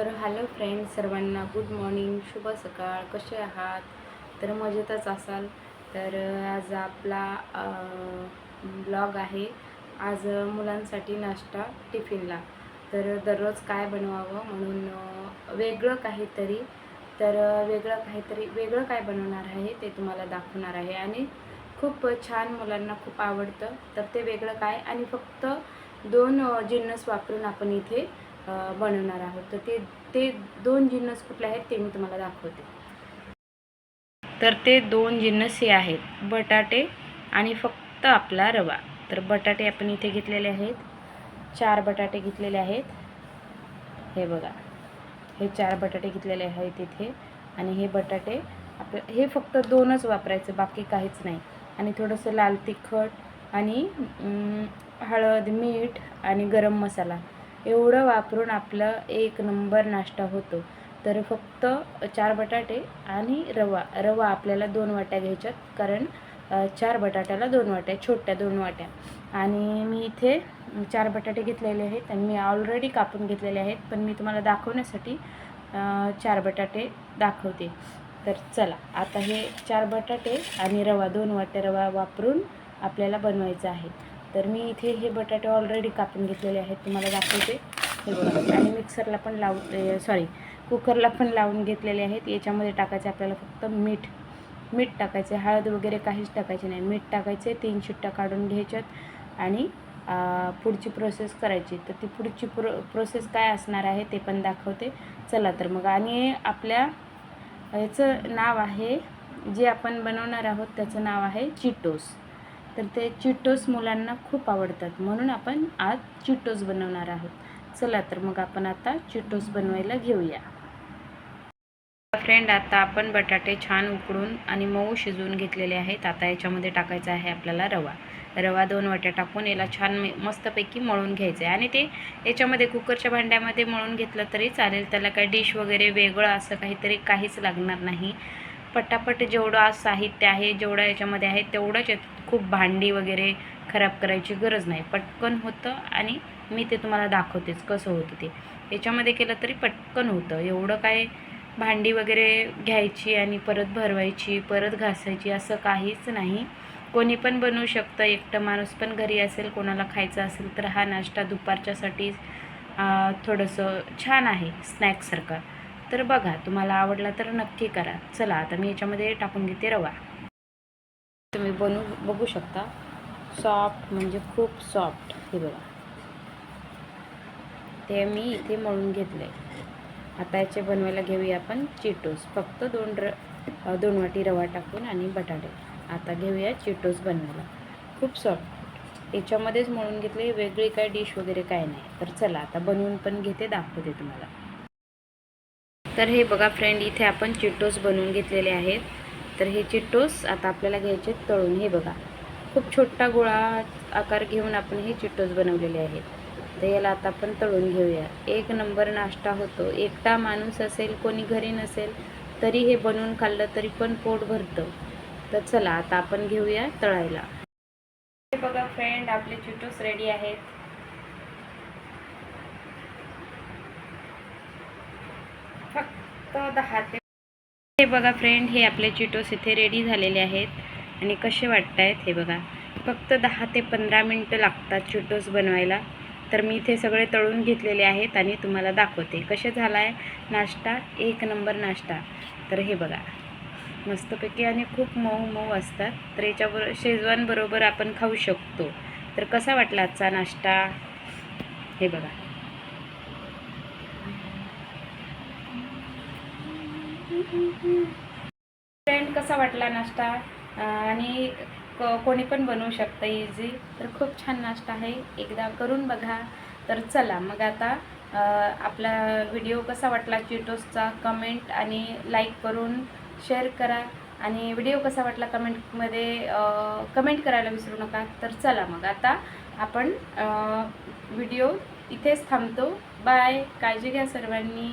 तर hello friends, सर्वांना good morning, शुभ सकाळ. कसे आहात? तर मजेतच असाल. तर आज आपला ब्लॉग आहे. आज मुलांसाठी नाश्ता टिफिनला. तर दररोज काय बनवावं म्हणून वेगळं काहीतरी. तर वेगळं काय बनवणार आहे ते तुम्हाला दाखवणार आहे. आणि खूप छान, मुलांना खूप आवडतं. तर ते वेगळं काय, आणि फक्त 2 जिन्नस वापरून आपण इथे बनवणार आहोत. तर ते 2 जिन्नस कुठले आहेत ते मी तुम्हाला दाखवते. तर ते 2 जिन्नस हे आहेत, बटाटे आणि फक्त आपला रवा. तर बटाटे आपण इथे घेतलेले आहेत, 4 बटाटे घेतलेले आहेत. हे बघा, हे 4 बटाटे घेतलेले आहेत इथे. आणि हे बटाटे हे फक्त 2च वापरायचं, बाकी काहीच नाही. आणि थोडंसं लाल तिखट आणि हळद, मीठ आणि गरम मसाला एवढं वापरून आपलं एक नंबर नाश्ता होतो. तर फक्त 4 बटाटे आणि रवा आपल्याला 2 वाट्या घ्यायच्यात, कारण 4 बटाट्याला 2 वाट्या, छोट्या 2 वाट्या. आणि मी इथे 4 बटाटे घेतलेले आहेत आणि मी ऑलरेडी कापून घेतलेले आहेत, पण मी तुम्हाला दाखवण्यासाठी 4 बटाटे दाखवते. तर चला, आता हे 4 बटाटे आणि रवा 2 वाट्या रवा वापरून आपल्याला बनवायचं आहे. तर मी इथे हे बटाटे ऑलरेडी कापून घेतलेले आहेत, तुम्हाला दाखवते. हे बघा, आणि मिक्सरला पण कुकरला पण लावून घेतलेले आहेत. याच्यामध्ये टाकायचे आपल्याला फक्त मीठ टाकायचे, हळद वगैरे काहीच टाकायचे नाही. मीठ टाकायचे, 3 शिट्ट्या काढून घ्यायच्यात आणि पुढची प्रोसेस करायची. तर ती पुढची प्रोसेस काय असणार आहे ते पण दाखवते. चला तर मग. आणि आपल्या याचं नाव आहे, जे आपण बनवणार आहोत त्याचं नाव आहे चिटोस. तर ते चिटोस मुलांना खूप आवडतात, म्हणून आपण आज चिटोस बनवणार आहोत. चला तर मग आपण आता चिटोस बनवायला घेऊया. फ्रेंड, आता आपण बटाटे छान उकडून आणि मऊ शिजवून घेतलेले आहेत. आता याच्यामध्ये टाकायचा आहे आपल्याला रवा 2 वाट्या टाकून याला छान मस्तपैकी मळून घ्यायचं आहे. आणि ते याच्यामध्ये कुकरच्या भांड्यामध्ये मळून घेतलं तरी चालेल. त्याला काय डिश वगैरे वेगळं असं काहीच लागणार नाही. पटापट जेवढं आज साहित्य आहे, जेवढं याच्यामध्ये आहे तेवढंच. खूप भांडी वगैरे खराब करायची गरज नाही, पटकन होतं. आणि मी ते तुम्हाला दाखवतेच कसं होतं ते. याच्यामध्ये केलं तरी पटकन होतं. एवढं काय भांडी वगैरे घ्यायची आणि परत भरवायची, परत घासायची, असं काहीच नाही. कोणी पण बनवू शकतं. एकटं माणूस पण घरी असेल, कोणाला खायचं असेल तर हा नाश्ता दुपारच्यासाठी थोडंसं छान आहे, स्नॅक्ससारखा. तर बघा, तुम्हाला आवडला तर नक्की करा. चला, आता मी याच्यामध्ये टाकून घेते रवा. तुम्ही बघू शकता, सॉफ्ट म्हणजे खूप सॉफ्ट. हे बघा, ते मी इथे मळून घेतले. आता याचे बनवायला घेऊया आपण चिटोस. फक्त 2 वाटी रवा टाकून आणि बटाटे. आता घेऊया चिटोस बनवायला. खूप सॉफ्ट याच्यामध्येच मळून घेतले, वेगळी काय डिश वगैरे काय नाही. तर चला, आता बनवून पण घेते, दाखवते तुम्हाला. तर हे बघा फ्रेंड, इथे आपण चिटोस बनवून घेतलेले आहेत. तर हे चिटोस आता आपल्याला घ्यायचे तळून. हे बघा, खूप छोटा गोळा आकार घेऊन आपण हे चिटोस बनवलेले आहेत. तर याला आता आपण तळून घेऊया. एक नंबर नाश्ता होतो. एकटा माणूस असेल, कोणी घरी नसेल तरी हे बनवून खाल्लं तरी पण पोट भरतं. तर चला, आता आपण घेऊया तळायला. हे बघा फ्रेंड, आपले चिटोस रेडी आहेत. फक्त 10 ते हे बघा फ्रेंड, हे आपले चिटोस इथे रेडी झालेले आहेत. आणि कसे वाटत आहेत हे बघा. फक्त 10 ते 15 मिनटं लागतात चिटोस बनवायला. तर मी इथे सगळे तळून घेतलेले आहेत आणि तुम्हाला दाखवते कसे झाला आहे नाश्ता. एक नंबर नाश्ता. तर हे बघा, मस्तपैकी आणि खूप मऊ मऊ असतात. तर याच्याबरोबर शेजवान बरोबर आपण खाऊ शकतो. तर कसा वाटला आजचा नाश्ता? हे बघा. फ्रेंड, कसा वाटला नाश्ता? आणि कोणी पण बनवू शकतं इझी. तर खूप छान नाश्ता आहे, एकदा करून बघा. तर चला मग, आता आपला व्हिडिओ कसा वाटला चिटोसचा कमेंट आणि लाईक करून शेअर करा. आणि व्हिडिओ कसा वाटला कमेंटमध्ये कमेंट करायला विसरू नका. तर चला मग, आता आपण व्हिडिओ इथेच थांबतो. बाय, काळजी घ्या सर्वांनी.